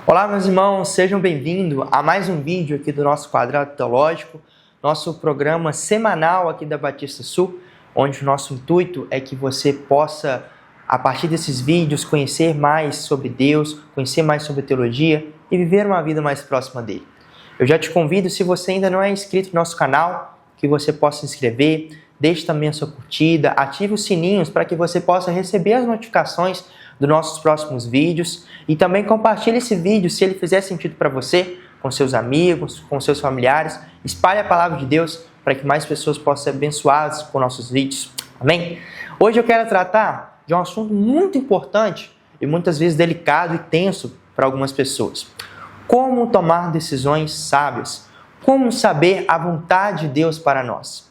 Olá, meus irmãos, sejam bem-vindos a mais um vídeo aqui do nosso Quadrado Teológico, nosso programa semanal aqui da Batista Sul, onde o nosso intuito é que você possa, a partir desses vídeos, conhecer mais sobre Deus, conhecer mais sobre teologia e viver uma vida mais próxima dele. Eu já te convido, se você ainda não é inscrito no nosso canal, que você possa se inscrever, deixe também a sua curtida, ative os sininhos para que você possa receber as notificações dos nossos próximos vídeos e também compartilhe esse vídeo se ele fizer sentido para você, com seus amigos, com seus familiares. Espalhe a palavra de Deus para que mais pessoas possam ser abençoadas com nossos vídeos. Amém? Hoje eu quero tratar de um assunto muito importante e muitas vezes delicado e tenso para algumas pessoas. Como tomar decisões sábias? Como saber a vontade de Deus para nós?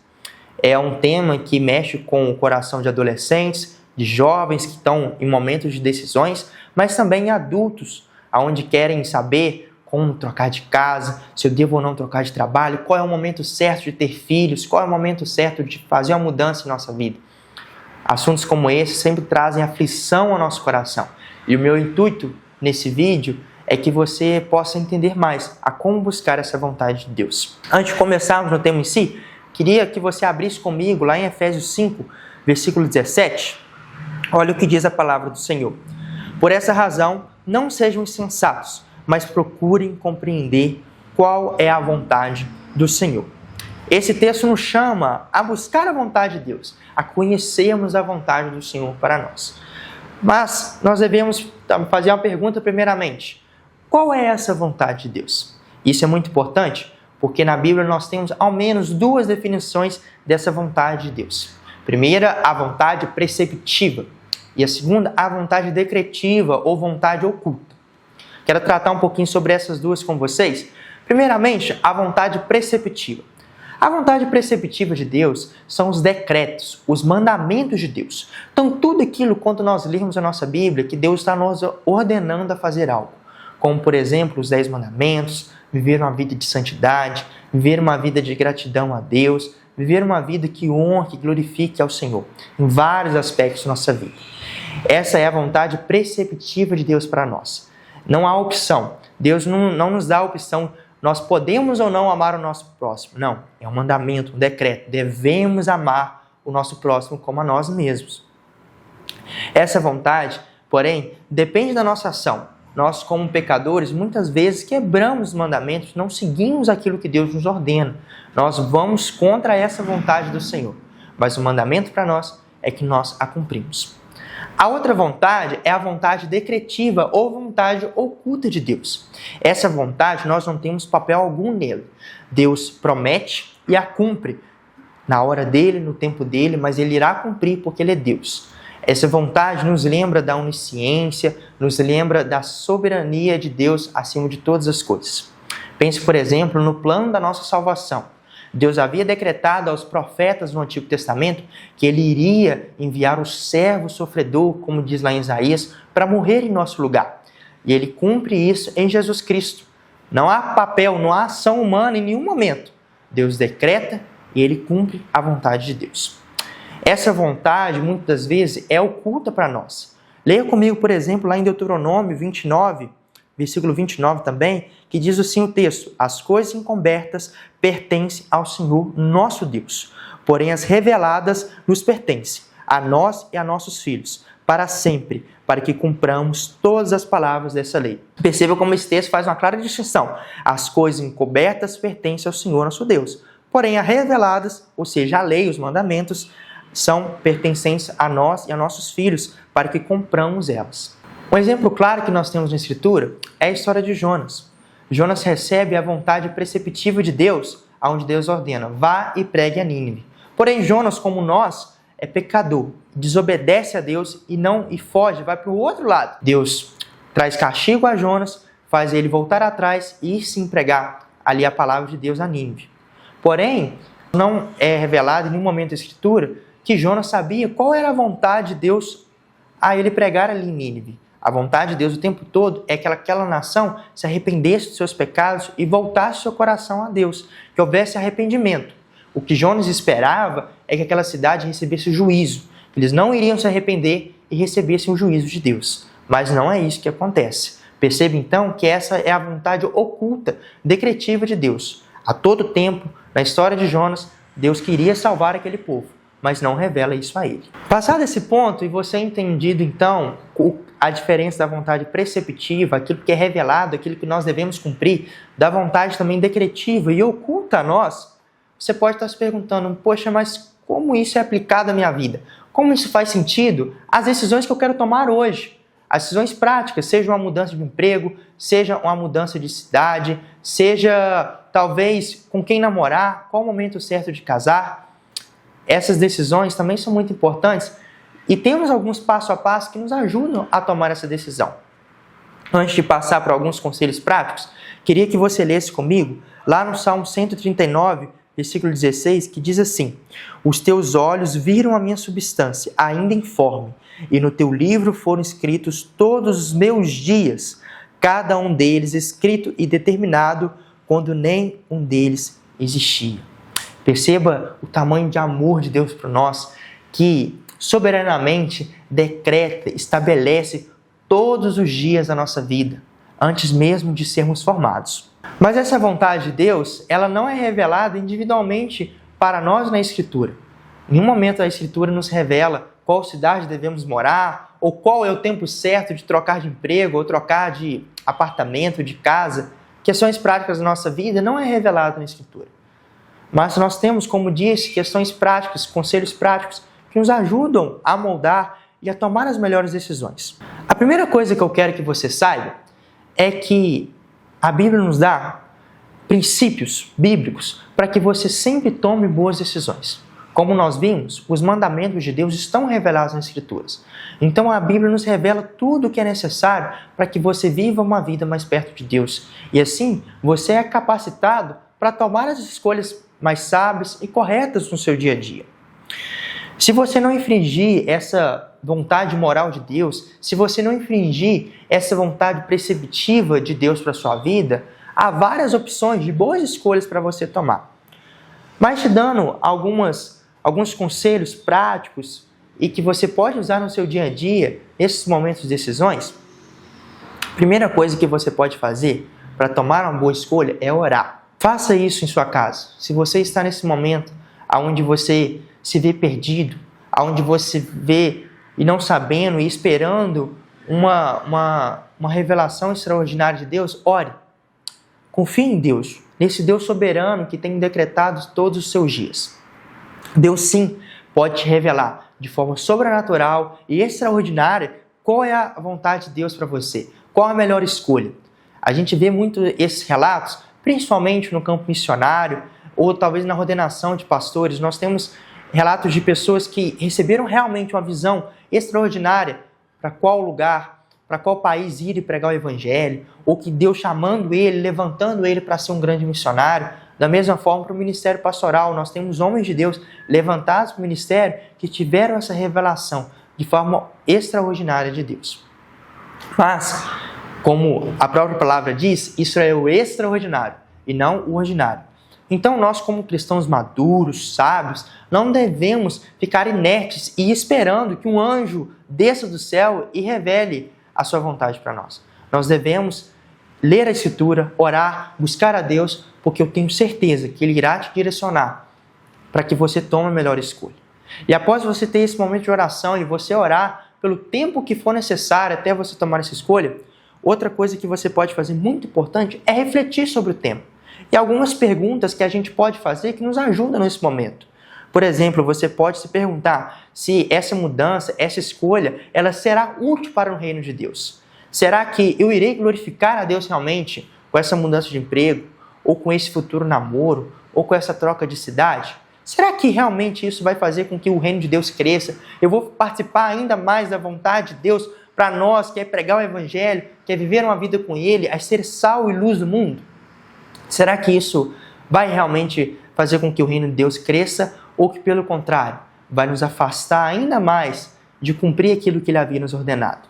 É um tema que mexe com o coração de adolescentes, de jovens que estão em momentos de decisões, mas também adultos, onde querem saber como trocar de casa, se eu devo ou não trocar de trabalho, qual é o momento certo de ter filhos, qual é o momento certo de fazer uma mudança em nossa vida. Assuntos como esse sempre trazem aflição ao nosso coração. E o meu intuito nesse vídeo é que você possa entender mais a como buscar essa vontade de Deus. Antes de começarmos no tema em si, queria que você abrisse comigo lá em Efésios 5, versículo 17. Olha o que diz a palavra do Senhor. Por essa razão, não sejam insensatos, mas procurem compreender qual é a vontade do Senhor. Esse texto nos chama a buscar a vontade de Deus, a conhecermos a vontade do Senhor para nós. Mas nós devemos fazer uma pergunta primeiramente. Qual é essa vontade de Deus? Isso é muito importante, porque na Bíblia nós temos ao menos duas definições dessa vontade de Deus. Primeira, a vontade preceptiva. E a segunda, a vontade decretiva ou vontade oculta. Quero tratar um pouquinho sobre essas duas com vocês. Primeiramente, a vontade preceptiva. A vontade preceptiva de Deus são os decretos, os mandamentos de Deus. Então, tudo aquilo, quando nós lermos a nossa Bíblia, que Deus está nos ordenando a fazer algo. Como, por exemplo, os 10 mandamentos, viver uma vida de santidade, viver uma vida de gratidão a Deus, viver uma vida que honre, que glorifique ao Senhor, em vários aspectos da nossa vida. Essa é a vontade preceptiva de Deus para nós. Não há opção. Deus não nos dá a opção, nós podemos ou não amar o nosso próximo. Não, é um mandamento, um decreto. Devemos amar o nosso próximo como a nós mesmos. Essa vontade, porém, depende da nossa ação. Nós, como pecadores, muitas vezes quebramos os mandamentos, não seguimos aquilo que Deus nos ordena. Nós vamos contra essa vontade do Senhor. Mas o mandamento para nós é que nós a cumprimos. A outra vontade é a vontade decretiva ou vontade oculta de Deus. Essa vontade nós não temos papel algum nele. Deus promete e a cumpre na hora dele, no tempo dele, mas ele irá cumprir porque ele é Deus. Essa vontade nos lembra da onisciência, nos lembra da soberania de Deus acima de todas as coisas. Pense, por exemplo, no plano da nossa salvação. Deus havia decretado aos profetas no Antigo Testamento que ele iria enviar o servo sofredor, como diz lá em Isaías, para morrer em nosso lugar. E ele cumpre isso em Jesus Cristo. Não há papel, não há ação humana em nenhum momento. Deus decreta e ele cumpre a vontade de Deus. Essa vontade, muitas vezes, é oculta para nós. Leia comigo, por exemplo, lá em Deuteronômio 29, versículo 29 também, que diz assim o texto: as coisas encobertas pertencem ao Senhor nosso Deus, porém as reveladas nos pertencem, a nós e a nossos filhos, para sempre, para que cumpramos todas as palavras dessa lei. Perceba como esse texto faz uma clara distinção. As coisas encobertas pertencem ao Senhor nosso Deus, porém as reveladas, ou seja, a lei, os mandamentos, são pertencentes a nós e a nossos filhos, para que cumpramos elas. Um exemplo claro que nós temos na Escritura é a história de Jonas. Jonas recebe a vontade preceptiva de Deus, onde Deus ordena: vá e pregue a Nínive. Porém, Jonas, como nós, é pecador, desobedece a Deus e foge, vai para o outro lado. Deus traz castigo a Jonas, faz ele voltar atrás e se pregar ali a palavra de Deus a Nínive. Porém, não é revelado em nenhum momento da Escritura que Jonas sabia qual era a vontade de Deus a ele pregar ali em Nínive. A vontade de Deus o tempo todo é que aquela nação se arrependesse dos seus pecados e voltasse seu coração a Deus, que houvesse arrependimento. O que Jonas esperava é que aquela cidade recebesse juízo. Eles não iriam se arrepender e recebessem o juízo de Deus. Mas não é isso que acontece. Perceba então que essa é a vontade oculta, decretiva de Deus. A todo tempo, na história de Jonas, Deus queria salvar aquele povo, mas não revela isso a ele. Passado esse ponto, e você entendido então a diferença da vontade preceptiva, aquilo que é revelado, aquilo que nós devemos cumprir, da vontade também decretiva e oculta a nós, você pode estar se perguntando, poxa, mas como isso é aplicado à minha vida? Como isso faz sentido às decisões que eu quero tomar hoje? As decisões práticas, seja uma mudança de emprego, seja uma mudança de cidade, seja talvez com quem namorar, qual o momento certo de casar. Essas decisões também são muito importantes e temos alguns passo a passo que nos ajudam a tomar essa decisão. Antes de passar para alguns conselhos práticos, queria que você lesse comigo lá no Salmo 139, versículo 16, que diz assim: os teus olhos viram a minha substância, ainda informe, e no teu livro foram escritos todos os meus dias, cada um deles escrito e determinado, quando nem um deles existia. Perceba o tamanho de amor de Deus por nós, que soberanamente decreta, estabelece todos os dias da nossa vida, antes mesmo de sermos formados. Mas essa vontade de Deus, ela não é revelada individualmente para nós na Escritura. Em nenhum momento a Escritura nos revela qual cidade devemos morar, ou qual é o tempo certo de trocar de emprego, ou trocar de apartamento, de casa. Questões práticas da nossa vida não é revelado na Escritura. Mas nós temos, como disse, questões práticas, conselhos práticos, que nos ajudam a moldar e a tomar as melhores decisões. A primeira coisa que eu quero que você saiba é que a Bíblia nos dá princípios bíblicos para que você sempre tome boas decisões. Como nós vimos, os mandamentos de Deus estão revelados nas Escrituras. Então a Bíblia nos revela tudo o que é necessário para que você viva uma vida mais perto de Deus. E assim, você é capacitado para tomar as escolhas mais sábias e corretas no seu dia a dia. Se você não infringir essa vontade moral de Deus, se você não infringir essa vontade preceptiva de Deus para a sua vida, há várias opções de boas escolhas para você tomar. Mas te dando alguns conselhos práticos e que você pode usar no seu dia a dia, nesses momentos de decisões, a primeira coisa que você pode fazer para tomar uma boa escolha é orar. Faça isso em sua casa. Se você está nesse momento onde você se vê perdido, onde você vê e não sabendo e esperando uma revelação extraordinária de Deus, ore. Confie em Deus, nesse Deus soberano que tem decretado todos os seus dias. Deus sim pode te revelar de forma sobrenatural e extraordinária qual é a vontade de Deus para você, qual a melhor escolha. A gente vê muito esses relatos, principalmente no campo missionário ou talvez na ordenação de pastores. Nós temos relatos de pessoas que receberam realmente uma visão extraordinária para qual lugar, para qual país ir e pregar o evangelho, ou que Deus chamando ele, levantando ele para ser um grande missionário. Da mesma forma, para o ministério pastoral, nós temos homens de Deus levantados para o ministério que tiveram essa revelação de forma extraordinária de Deus. Mas, como a própria palavra diz, isso é o extraordinário e não o ordinário. Então, nós como cristãos maduros, sábios, não devemos ficar inertes e esperando que um anjo desça do céu e revele a sua vontade para nós. Nós devemos ler a Escritura, orar, buscar a Deus, porque eu tenho certeza que Ele irá te direcionar para que você tome a melhor escolha. E após você ter esse momento de oração e você orar pelo tempo que for necessário até você tomar essa escolha, outra coisa que você pode fazer muito importante é refletir sobre o tema. E algumas perguntas que a gente pode fazer que nos ajudam nesse momento. Por exemplo, você pode se perguntar se essa mudança, essa escolha, ela será útil para o reino de Deus. Será que eu irei glorificar a Deus realmente com essa mudança de emprego, ou com esse futuro namoro, ou com essa troca de cidade? Será que realmente isso vai fazer com que o reino de Deus cresça? Eu vou participar ainda mais da vontade de Deus para nós, que é pregar o evangelho, que é viver uma vida com Ele, a ser sal e luz do mundo? Será que isso vai realmente fazer com que o reino de Deus cresça ou que, pelo contrário, vai nos afastar ainda mais de cumprir aquilo que Ele havia nos ordenado?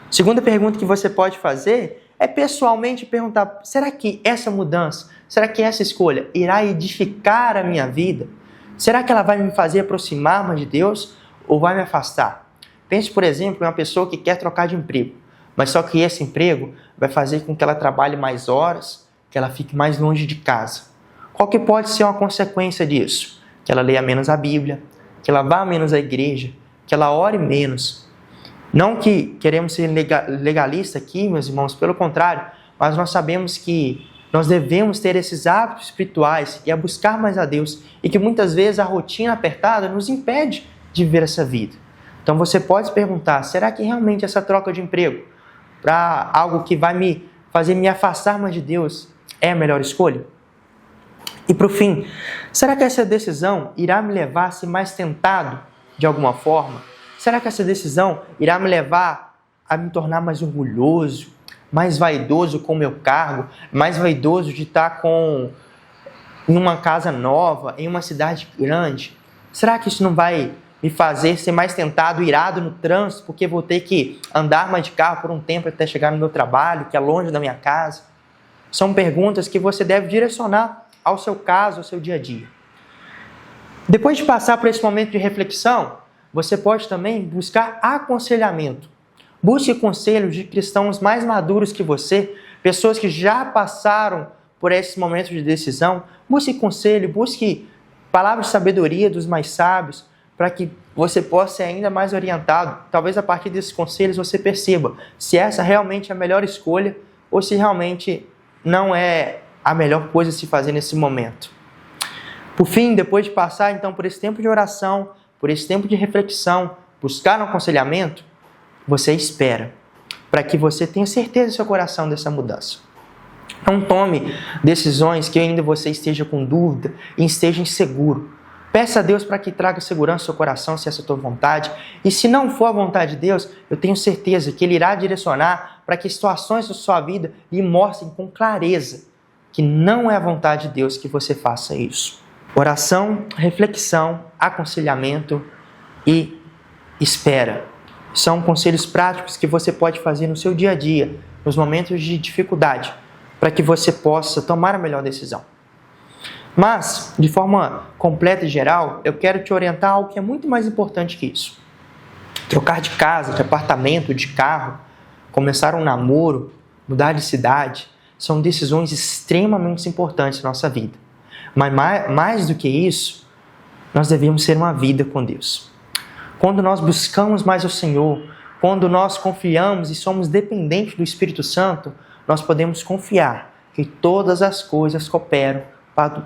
Segunda pergunta que você pode fazer é pessoalmente perguntar: será que essa mudança, será que essa escolha irá edificar a minha vida? Será que ela vai me fazer aproximar mais de Deus ou vai me afastar? Pense, por exemplo, em uma pessoa que quer trocar de emprego. mas só que esse emprego vai fazer com que ela trabalhe mais horas, que ela fique mais longe de casa. Qual que pode ser uma consequência disso? Que ela leia menos a Bíblia, que ela vá menos à igreja, que ela ore menos. Não que queremos ser legalista aqui, meus irmãos, pelo contrário, mas nós sabemos que nós devemos ter esses hábitos espirituais e a buscar mais a Deus, e que muitas vezes a rotina apertada nos impede de viver essa vida. Então você pode se perguntar, será que realmente essa troca de emprego para algo que vai me fazer me afastar mais de Deus é a melhor escolha? E por fim, será que essa decisão irá me levar a ser mais tentado de alguma forma? Será que essa decisão irá me levar a me tornar mais orgulhoso, mais vaidoso com o meu cargo, mais vaidoso de estar em uma casa nova, em uma cidade grande? Será que isso não vai me fazer ser mais tentado, irado no trânsito, porque vou ter que andar mais de carro por um tempo até chegar no meu trabalho, que é longe da minha casa? São perguntas que você deve direcionar ao seu caso, ao seu dia a dia. Depois de passar por esse momento de reflexão, você pode também buscar aconselhamento. Busque conselhos de cristãos mais maduros que você, pessoas que já passaram por esse momento de decisão. Busque conselho, busque palavras de sabedoria dos mais sábios, para que você possa ser ainda mais orientado. Talvez a partir desses conselhos você perceba se essa realmente é a melhor escolha ou se realmente não é a melhor coisa a se fazer nesse momento. Por fim, depois de passar então por esse tempo de oração, por esse tempo de reflexão, buscar um aconselhamento, você espera, para que você tenha certeza no seu coração dessa mudança. Não tome decisões que ainda você esteja com dúvida e esteja inseguro. Peça a Deus para que traga segurança ao seu coração, se essa é a tua vontade. E se não for a vontade de Deus, eu tenho certeza que Ele irá direcionar para que situações da sua vida lhe mostrem com clareza que não é a vontade de Deus que você faça isso. Oração, reflexão, aconselhamento e espera. São conselhos práticos que você pode fazer no seu dia a dia, nos momentos de dificuldade, para que você possa tomar a melhor decisão. Mas, de forma completa e geral, eu quero te orientar a algo que é muito mais importante que isso. Trocar de casa, de apartamento, de carro, começar um namoro, mudar de cidade, são decisões extremamente importantes na nossa vida. Mas mais do que isso, nós devemos ter uma vida com Deus. Quando nós buscamos mais o Senhor, quando nós confiamos e somos dependentes do Espírito Santo, nós podemos confiar que todas as coisas cooperam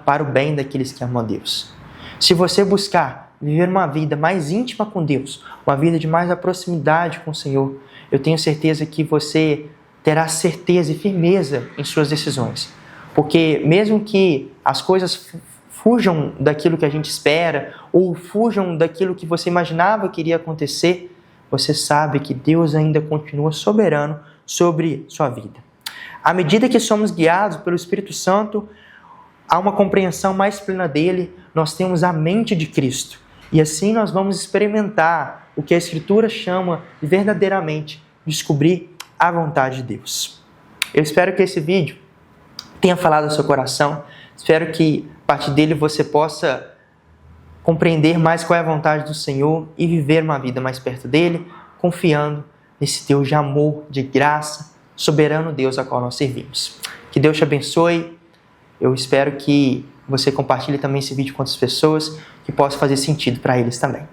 para o bem daqueles que amam a Deus. Se você buscar viver uma vida mais íntima com Deus, uma vida de mais proximidade com o Senhor, eu tenho certeza que você terá certeza e firmeza em suas decisões. Porque mesmo que as coisas fujam daquilo que a gente espera, ou fujam daquilo que você imaginava que iria acontecer, você sabe que Deus ainda continua soberano sobre sua vida. À medida que somos guiados pelo Espírito Santo, há uma compreensão mais plena dele, nós temos a mente de Cristo. E assim nós vamos experimentar o que a Escritura chama de verdadeiramente descobrir a vontade de Deus. Eu espero que esse vídeo tenha falado ao seu coração. Espero que a partir dele você possa compreender mais qual é a vontade do Senhor e viver uma vida mais perto dele, confiando nesse Deus de amor, de graça, soberano Deus a qual nós servimos. Que Deus te abençoe. Eu espero que você compartilhe também esse vídeo com outras pessoas, que possa fazer sentido para eles também.